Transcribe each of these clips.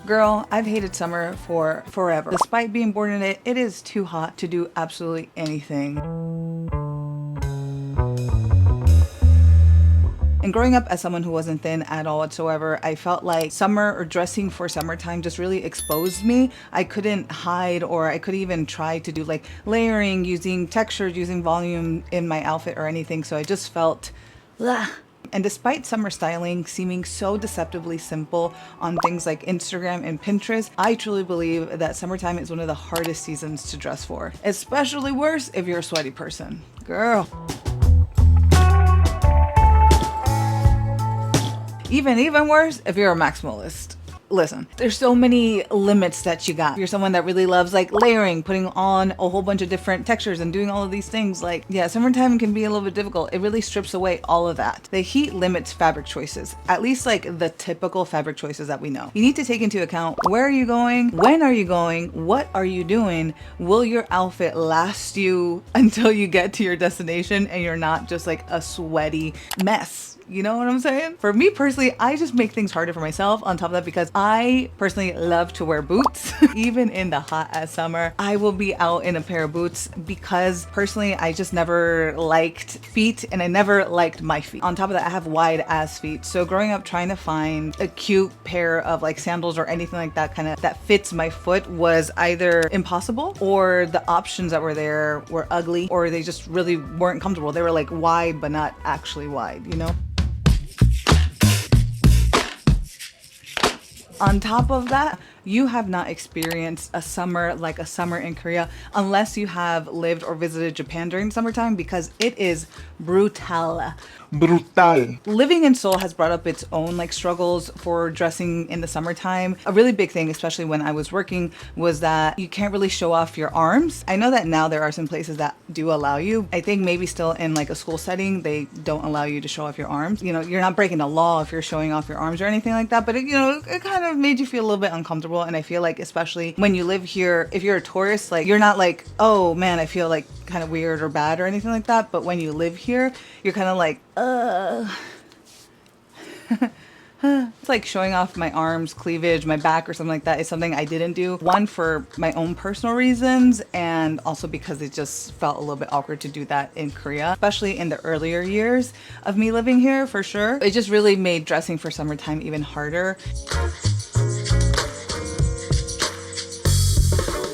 Girl, I've hated summer for forever. Despite being born in it, it is too hot to do absolutely anything. And growing up as someone who wasn't thin at all whatsoever, I felt like summer or dressing for summertime just really exposed me. I couldn't hide, or I could even try to do like layering, using textures, using volume in my outfit or anything. So I just felt, ugh. And despite summer styling seeming so deceptively simple on things like Instagram and Pinterest, I truly believe that summertime is one of the hardest seasons to dress for. Especially worse if you're a sweaty person. Girl. Even worse if you're a maximalist. Listen, there's so many limits that you got. If you're someone that really loves like layering, putting on a whole bunch of different textures and doing all of these things, like, yeah, summertime can be a little bit difficult. It really strips away all of that. The heat limits fabric choices, at least like the typical fabric choices that we know. You need to take into account, where are you going? When are you going? What are you doing? Will your outfit last you until you get to your destination and you're not just like a sweaty mess? You know what I'm saying? For me personally, I just make things harder for myself on top of that, because I personally love to wear boots. Even in the hot ass summer, I will be out in a pair of boots because personally, I just never liked feet, and I never liked my feet. On top of that, I have wide ass feet. So growing up, trying to find a cute pair of like sandals or anything like that that fits my foot was either impossible, or the options that were there were ugly, or they just really weren't comfortable. They were like wide, but not actually wide, you know? On top of that, you have not experienced a summer like a summer in Korea unless you have lived or visited Japan during summertime, because it is brutal. Living in Seoul has brought up its own like struggles for dressing in the summertime. A really big thing, especially when I was working, was that you can't really show off your arms. I know that now there are some places that do allow you. I think maybe still in like a school setting, they don't allow you to show off your arms. You know, you're not breaking the law if you're showing off your arms or anything like that, but it, you know, it kind of made you feel a little bit uncomfortable. And I feel like, especially when you live here, if you're a tourist, like you're not like, oh man, I feel like kind of weird or bad or anything like that. But when you live here, you're kind of like, it's like showing off my arms, cleavage, my back or something like that is something I didn't do. One, for my own personal reasons, and also because it just felt a little bit awkward to do that in Korea, especially in the earlier years of me living here, for sure. It just really made dressing for summertime even harder.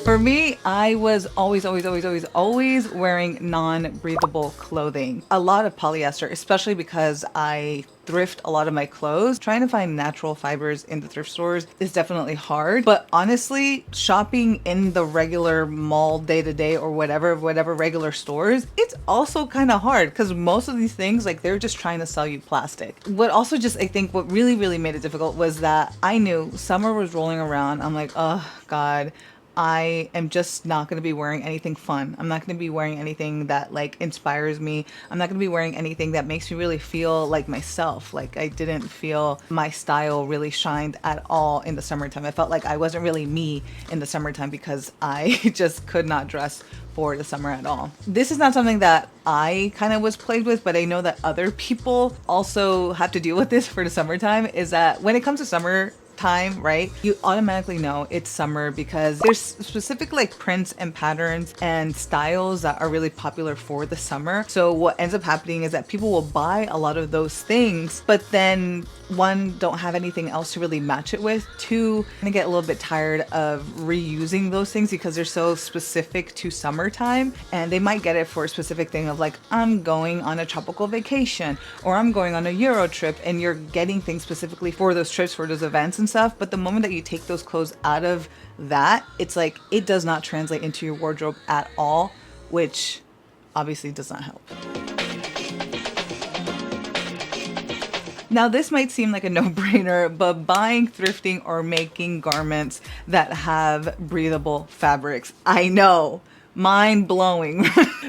For me, I was always wearing non-breathable clothing. A lot of polyester, especially because I thrift a lot of my clothes. Trying to find natural fibers in the thrift stores is definitely hard. But honestly, shopping in the regular mall day-to-day or whatever regular stores, it's also kind of hard, because most of these things, like, they're just trying to sell you plastic. What also just, I think what really made it difficult was that I knew summer was rolling around. I'm like, oh God, I am just not going to be wearing anything fun. I'm not going to be wearing anything that like inspires me. I'm not going to be wearing anything that makes me really feel like myself. Like, I didn't feel my style really shined at all in the summertime. I felt like I wasn't really me in the summertime because I just could not dress for the summer at all. This is not something that I kind of was plagued with, but I know that other people also have to deal with this for the summertime, is that when it comes to summer time, right, you automatically know it's summer because there's specific like prints and patterns and styles that are really popular for the summer. So what ends up happening is that people will buy a lot of those things, but then one, don't have anything else to really match it with. Two, gonna get a little bit tired of reusing those things because they're so specific to summertime, and they might get it for a specific thing of like, I'm going on a tropical vacation, or I'm going on a Euro trip, and you're getting things specifically for those trips, for those events and stuff. But the moment that you take those clothes out of that, it's like it does not translate into your wardrobe at all, which obviously does not help. Now, this might seem like a no-brainer, but buying, thrifting, or making garments that have breathable fabrics, I know, mind-blowing.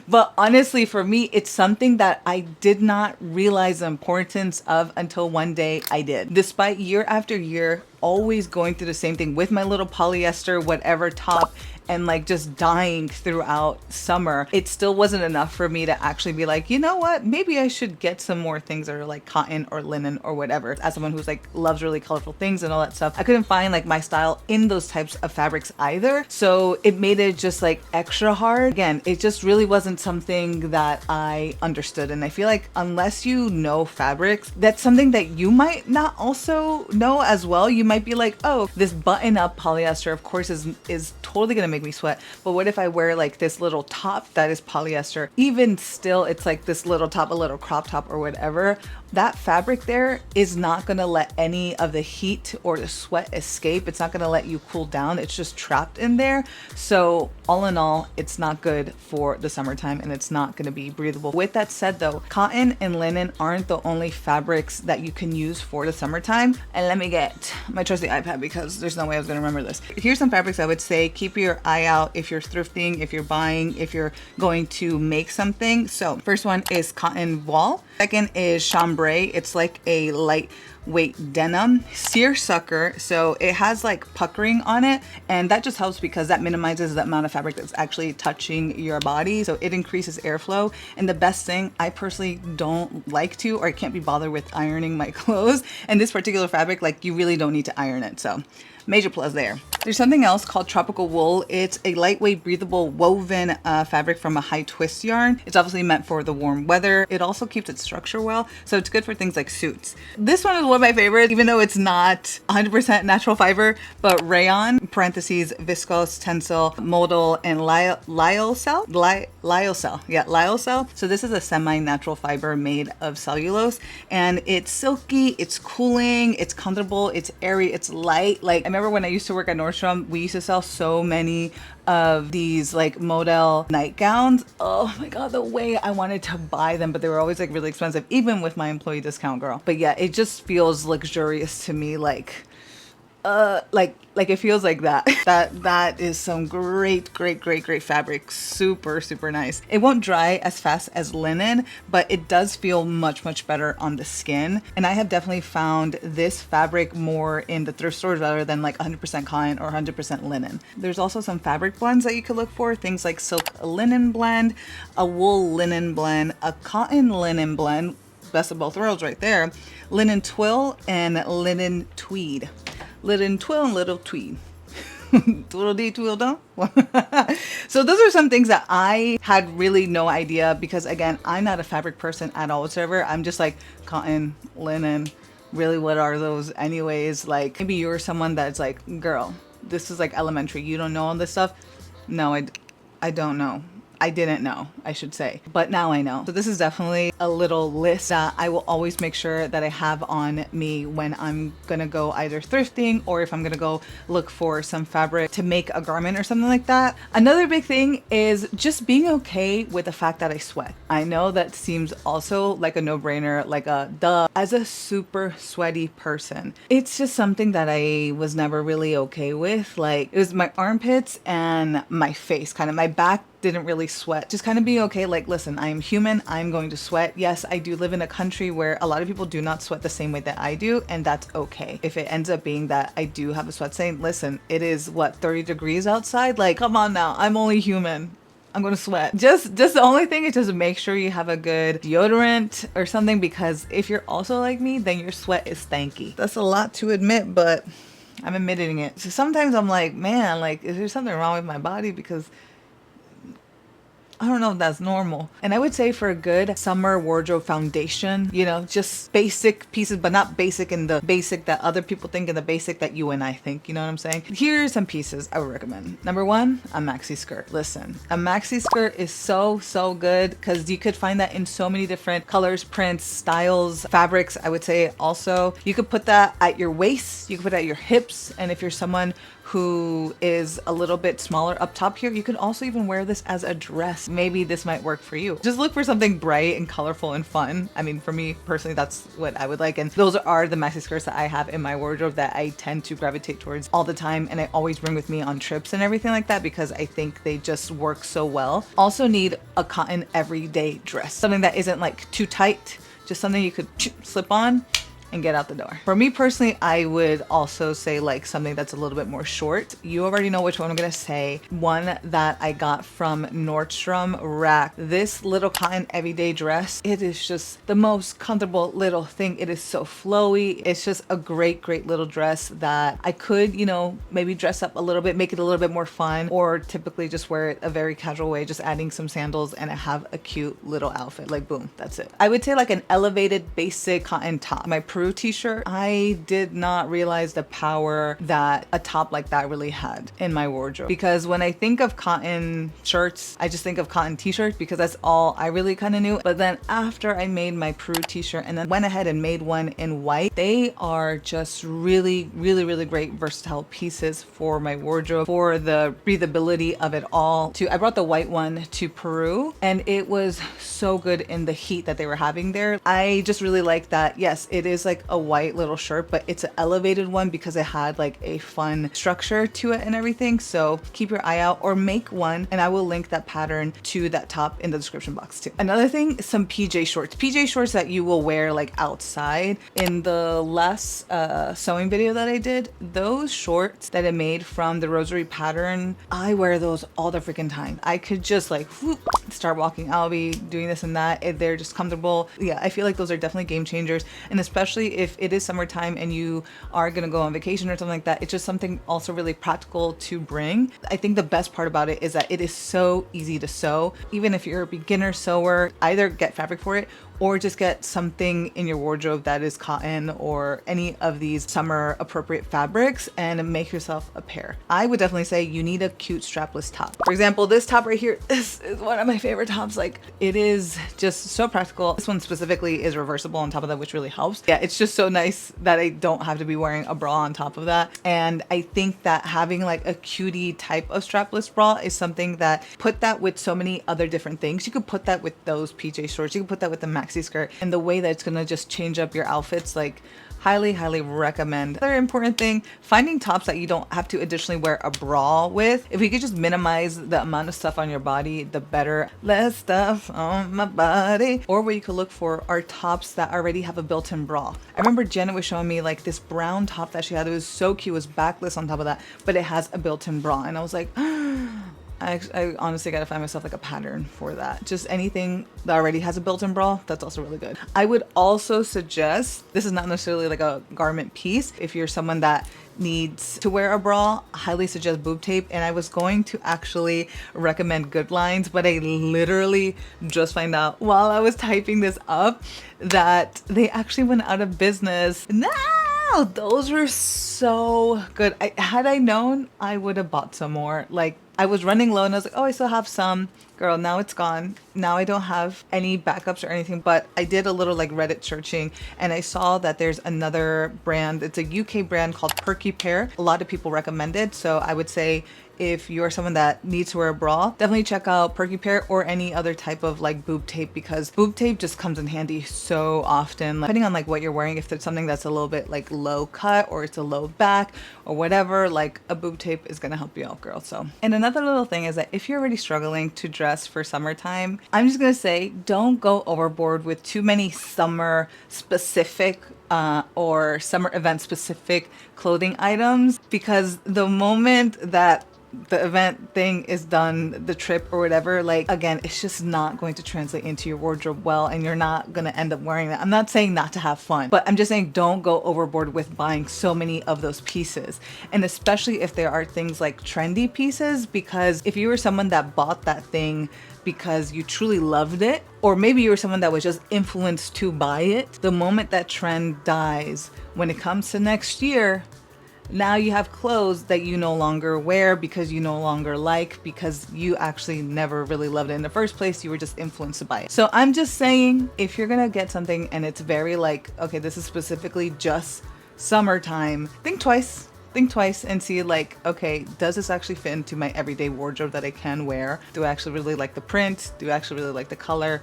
But honestly, for me, it's something that I did not realize the importance of until one day I did. Despite year after year always going through the same thing with my little polyester, whatever top, and like just dying throughout summer, it still wasn't enough for me to actually be like, you know what, maybe I should get some more things that are like cotton or linen or whatever. As someone who's like loves really colorful things and all that stuff, I couldn't find like my style in those types of fabrics either. So it made it just like extra hard. Again, it just really wasn't something that I understood. And I feel like unless you know fabrics, that's something that you might not also know as well. You might be like, oh, this button up polyester of course is totally gonna make me sweat, but what if I wear like this little top that is polyester? Even still, it's like this little top, a little crop top or whatever. That fabric there is not gonna let any of the heat or the sweat escape. It's not gonna let you cool down. It's just trapped in there. So all in all, it's not good for the summertime and it's not gonna be breathable. With that said though, cotton and linen aren't the only fabrics that you can use for the summertime. And let me get my trusty iPad because there's no way I was gonna remember this. Here's some fabrics I would say keep your eye out if you're thrifting, if you're buying, if you're going to make something. So first one is cotton voile. Second is chambray. It's like a lightweight denim. Seersucker, so it has like puckering on it, and that just helps because that minimizes the amount of fabric that's actually touching your body, so it increases airflow. And the best thing, I personally don't like to, or I can't be bothered with ironing my clothes, and this particular fabric, like you really don't need to iron it, so major plus there. There's something else called tropical wool. It's a lightweight breathable woven fabric from a high twist yarn. It's obviously meant for the warm weather. It also keeps its structure well, so it's good for things like suits. This one is one of my favorites, even though it's not 100% natural fiber, but rayon, parentheses, viscose, tensile, modal, and lyocell. Yeah, lyocell. So this is a semi-natural fiber made of cellulose, and it's silky, it's cooling, it's comfortable, it's airy, it's light. Like I remember when I used to work at Nordstrom, we used to sell so many of these like modal nightgowns. Oh my god, the way I wanted to buy them, but they were always like really expensive, even with my employee discount, girl. But yeah, it just feels luxurious to me, like it feels like that. That is some great fabric. Super nice. It won't dry as fast as linen, but it does feel much better on the skin. And I have definitely found this fabric more in the thrift stores rather than like 100% cotton or 100% linen. There's also some fabric blends that you could look for, things like silk linen blend, a wool linen blend, a cotton linen blend, best of both worlds right there, linen twill, and linen tweed. Linen twill and little tweed. Twiddle dee twiddle don't. So those are some things that I had really no idea, because again, I'm not a fabric person at all whatsoever. I'm just like cotton, linen, really what are those anyways? Like maybe you're someone that's like, girl, this is like elementary, you don't know all this stuff. No, I don't know. I didn't know, I should say, but now I know. So this is definitely a little list that I will always make sure that I have on me when I'm gonna go either thrifting or if I'm gonna go look for some fabric to make a garment or something like that. Another big thing is just being okay with the fact that I sweat. I know that seems also like a no-brainer, like a duh. As a super sweaty person, it's just something that I was never really okay with. Like it was my armpits and my face, kind of my back didn't really sweat. Just kind of be okay, like listen, I am human, I'm going to sweat. Yes, I do live in a country where a lot of people do not sweat the same way that I do, and that's okay. If it ends up being that I do have a sweat stain, listen, it is what, 30 degrees outside? Like come on now, I'm only human, I'm gonna sweat. Just the only thing is just make sure you have a good deodorant or something, because if you're also like me, then your sweat is stanky. That's a lot to admit, but I'm admitting it. So sometimes I'm like, man, like is there something wrong with my body? Because I don't know if that's normal. And I would say for a good summer wardrobe foundation, you know, just basic pieces, but not basic in the basic that other people think and the basic that you and I think, you know what I'm saying? Here are some pieces I would recommend. Number one, a maxi skirt. Listen, a maxi skirt is so good because you could find that in so many different colors, prints, styles, fabrics. I would say also you could put that at your waist, you could put it at your hips, and if you're someone who is a little bit smaller up top here, you could also even wear this as a dress. Maybe this might work for you. Just look for something bright and colorful and fun. I mean, for me personally, that's what I would like. And those are the maxi skirts that I have in my wardrobe that I tend to gravitate towards all the time. And I always bring with me on trips and everything like that because I think they just work so well. Also need a cotton everyday dress. Something that isn't like too tight, just something you could slip on and get out the door. For me personally, I would also say like something that's a little bit more short. You already know which one I'm gonna say. One that I got from Nordstrom Rack. This little cotton everyday dress, it is just the most comfortable little thing. It is so flowy. It's just a great little dress that I could, you know, maybe dress up a little bit, make it a little bit more fun, or typically just wear it a very casual way, just adding some sandals and I have a cute little outfit. Like boom, that's it. I would say like an elevated basic cotton top. My Peru t-shirt, I did not realize the power that a top like that really had in my wardrobe, because when I think of cotton shirts, I just think of cotton t-shirts because that's all I really kind of knew. But then after I made my Peru t-shirt and then went ahead and made one in white, they are just really great versatile pieces for my wardrobe, for the breathability of it all. I brought the white one to Peru and it was so good in the heat that they were having there. I just really like that. Yes, it is like a white little shirt, but it's an elevated one because it had like a fun structure to it and everything. So keep your eye out or make one, and I will link that pattern to that top in the description box too. Another thing, some PJ shorts. PJ shorts that you will wear like outside. In the last sewing video that I did, those shorts that I made from the rosary pattern, I wear those all the freaking time. I could just like whoop, start walking. I'll be doing this and that. They're just comfortable. Yeah, I feel like those are definitely game changers. And especially if it is summertime and you are gonna go on vacation or something like that, it's just something also really practical to bring. I think the best part about it is that it is so easy to sew. Even if you're a beginner sewer, either get fabric for it or just get something in your wardrobe that is cotton or any of these summer appropriate fabrics and make yourself a pair. I would definitely say you need a cute strapless top. For example, this top right here, this is one of my favorite tops. Like, it is just so practical. This one specifically is reversible on top of that, which really helps. Yeah, it's just so nice that I don't have to be wearing a bra on top of that. And I think that having like a cutie type of strapless bra is something that, put that with so many other different things. You could put that with those PJ shorts. You could put that with the maxi skirt, and the way that it's gonna just change up your outfits. Like, highly recommend. Another important thing, finding tops that you don't have to additionally wear a bra with. If you could just minimize the amount of stuff on your body, the better. Less stuff on my body. Or what you could look for are tops that already have a built-in bra. I remember Janet was showing me like this brown top that she had. It was so cute. It was backless on top of that, but it has a built-in bra, and I was like, I honestly gotta find myself like a pattern for that. Just anything that already has a built-in bra, that's also really good. I would also suggest, this is not necessarily like a garment piece, if you're someone that needs to wear a bra, I highly suggest boob tape. And I was going to actually recommend Good Lines, but I literally just found out while I was typing this up that they actually went out of business. No! Those were so good. Had I known, I would have bought some more. Like, I was running low and I was like, oh, I still have some. Girl, now it's gone. Now I don't have any backups or anything, but I did a little like Reddit searching and I saw that there's another brand. It's a UK brand called Perky Pear. A lot of people recommend it. So I would say if you're someone that needs to wear a bra, definitely check out Perky Pear or any other type of like boob tape, because boob tape just comes in handy so often. Like, depending on like what you're wearing, if it's something that's a little bit like low cut or it's a low back or whatever, like a boob tape is gonna help you out, girl. So, and another little thing is that if you're already struggling to dress for summertime, I'm just gonna say don't go overboard with too many summer specific or summer event specific clothing items, because the moment that the event thing is done, the trip or whatever, like, again, it's just not going to translate into your wardrobe well, and you're not gonna end up wearing that. I'm not saying not to have fun, but I'm just saying don't go overboard with buying so many of those pieces. And especially if there are things like trendy pieces, because if you were someone that bought that thing because you truly loved it, or maybe you were someone that was just influenced to buy it, the moment that trend dies, when it comes to next year, now you have clothes that you no longer wear because you no longer like, because you actually never really loved it in the first place. You were just influenced by it. So I'm just saying, if you're gonna get something and it's very like, okay, this is specifically just summertime, think twice. Think twice and see like, okay, does this actually fit into my everyday wardrobe that I can wear? Do I actually really like the print? Do I actually really like the color?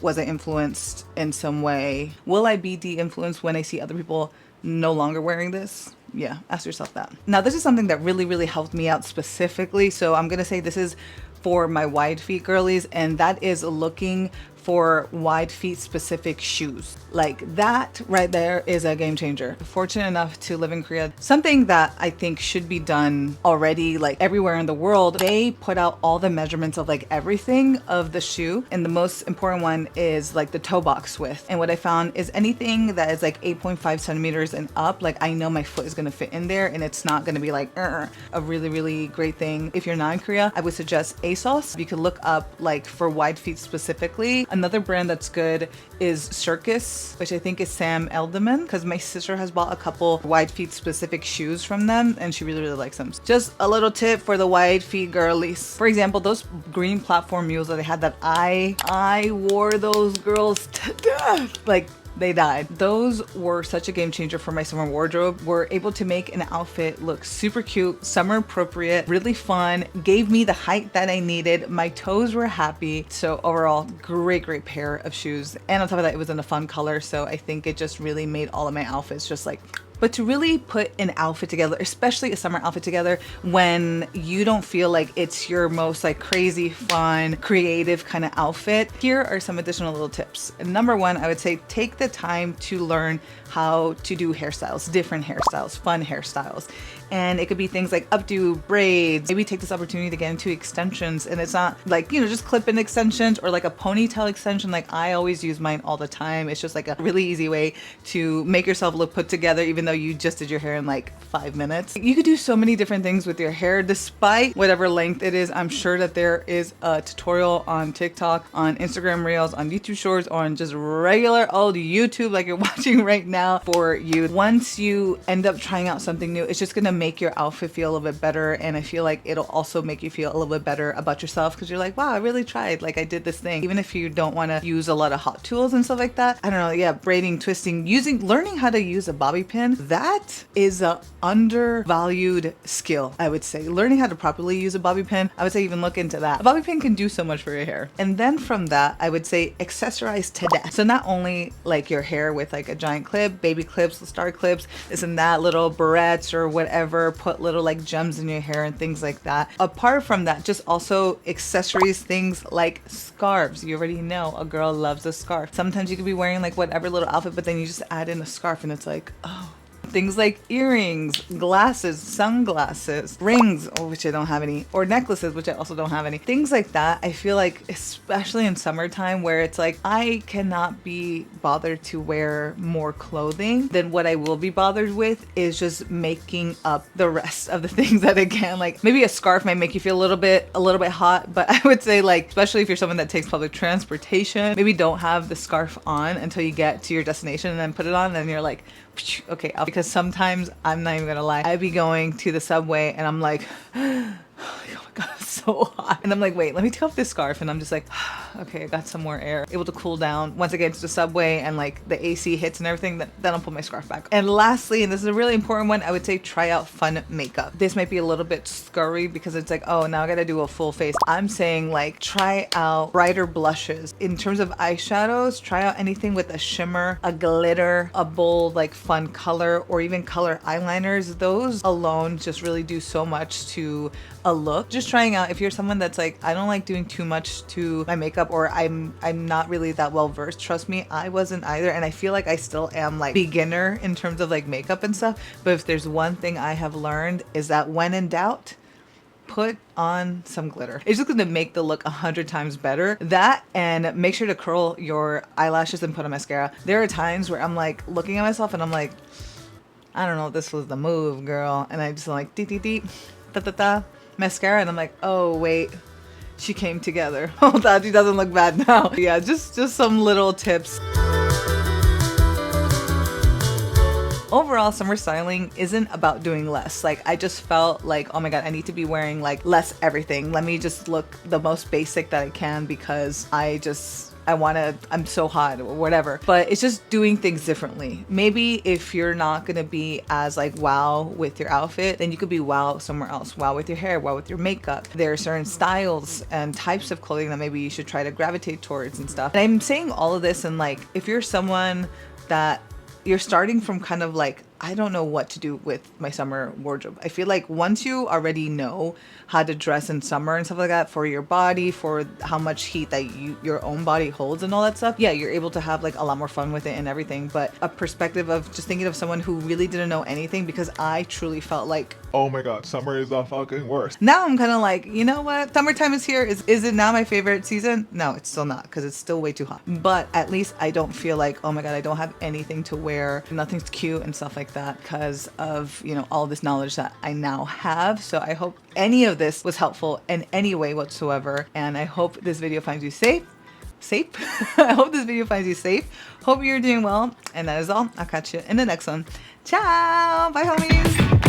Was I influenced in some way? Will I be de-influenced when I see other people no longer wearing this? Yeah, ask yourself that. Now, this is something that really helped me out specifically. So I'm gonna say this is for my wide feet girlies, and that is looking for wide feet specific shoes. Like that right there is a game changer. Fortunate enough to live in Korea. Something that I think should be done already, like everywhere in the world, they put out all the measurements of like everything of the shoe. And the most important one is like the toe box width. And what I found is anything that is like 8.5 centimeters and up, like I know my foot is gonna fit in there and it's not gonna be like a really, really great thing. If you're not in Korea, I would suggest ASOS. You could look up like for wide feet specifically. Another brand that's good is Circus, which I think is Sam Elderman, because my sister has bought a couple wide feet specific shoes from them and she really, really likes them. Just a little tip for the wide feet girlies. For example, those green platform mules that they had, that I wore those girls to death. Like, they died. Those were such a game changer for my summer wardrobe. Were able to make an outfit look super cute, summer appropriate, really fun, gave me the height that I needed. My toes were happy. So overall, great pair of shoes. And on top of that, it was in a fun color. So I think it just really made all of my outfits just like. But to really put an outfit together, especially a summer outfit together, when you don't feel like it's your most like crazy, fun, creative kind of outfit, here are some additional little tips. Number one, I would say take the time to learn how to do hairstyles, different hairstyles, fun hairstyles. And it could be things like updo, braids. Maybe take this opportunity to get into extensions, and it's not like, you know, just clip-in extensions or like a ponytail extension. Like I always use mine all the time. It's just like a really easy way to make yourself look put together, even though you just did your hair in like 5 minutes. You could do so many different things with your hair, despite whatever length it is. I'm sure that there is a tutorial on TikTok, on Instagram Reels, on YouTube Shorts, or on just regular old YouTube like you're watching right now for you. Once you end up trying out something new, it's just gonna make your outfit feel a little bit better. And I feel like it'll also make you feel a little bit better about yourself, because you're like, wow, I really tried. Like I did this thing. Even if you don't want to use a lot of hot tools and stuff like that. I don't know. Yeah, braiding, twisting, learning how to use a bobby pin. That is a undervalued skill, I would say. Learning how to properly use a bobby pin, I would say even look into that. A bobby pin can do so much for your hair. And then from that, I would say accessorize to death. So not only like your hair with like a giant clip, baby clips, star clips, this and that, little barrettes or whatever, put little like gems in your hair and things like that. Apart from that, just also accessories, things like scarves. You already know a girl loves a scarf. Sometimes you could be wearing like whatever little outfit, but then you just add in a scarf and it's like, oh. Things like earrings, glasses, sunglasses, rings, which I don't have any, or necklaces, which I also don't have any. Things like that. I feel like, especially in summertime, where it's like, I cannot be bothered to wear more clothing than what I will be bothered with is just making up the rest of the things that I can. Like maybe a scarf might make you feel a little bit hot, but I would say like, especially if you're someone that takes public transportation, maybe don't have the scarf on until you get to your destination and then put it on and you're like, okay, because sometimes, I'm not even gonna lie, I'd be going to the subway and I'm like, oh my god, it's so hot. And I'm like, wait, let me take off this scarf. And I'm just like, okay, I got some more air. Able to cool down. Once I get into the subway and like the AC hits and everything, then I'll put my scarf back. And lastly, and this is a really important one, I would say try out fun makeup. This might be a little bit scurry because it's like, oh, now I gotta do a full face. I'm saying like, try out brighter blushes. In terms of eyeshadows, try out anything with a shimmer, a glitter, a bold, like fun color, or even color eyeliners. Those alone just really do so much to a look. Just trying out, if you're someone that's like, I don't like doing too much to my makeup, or I'm not really that well versed, trust me, I wasn't either, and I feel like I still am like beginner in terms of like makeup and stuff. But if there's one thing I have learned is that when in doubt, put on some glitter. It's just gonna make the look 100 times better. That, and make sure to curl your eyelashes and put on mascara. There are times where I'm like looking at myself and I'm like, I don't know if this was the move, girl, and I just like deep da da da mascara, and I'm like, oh wait, she came together. Oh, that she doesn't look bad now. Yeah, just some little tips. Overall, summer styling isn't about doing less. Like I just felt like, oh my god, I need to be wearing like less everything. Let me just look the most basic that I can because I'm so hot or whatever. But it's just doing things differently. Maybe if you're not gonna be as like wow with your outfit, then you could be wow somewhere else. Wow with your hair, wow with your makeup. There are certain styles and types of clothing that maybe you should try to gravitate towards and stuff. And I'm saying all of this, and like, if you're someone that you're starting from kind of like, I don't know what to do with my summer wardrobe. I feel like once you already know how to dress in summer and stuff like that for your body, for how much heat that your own body holds and all that stuff, yeah, you're able to have like a lot more fun with it and everything. But a perspective of just thinking of someone who really didn't know anything, because I truly felt like, oh my god, summer is the fucking worst. now I'm kind of like, you know what? Summertime is here. Is it now my favorite season? No, it's still not, because it's still way too hot. But at least I don't feel like, oh my god, I don't have anything to wear. Nothing's cute and stuff like that because of, you know, all this knowledge that I now have. So I hope any of this was helpful in any way whatsoever. And I hope this video finds you safe. I hope this video finds you safe. Hope you're doing well. And that is all. I'll catch you in the next one. Ciao. Bye, homies.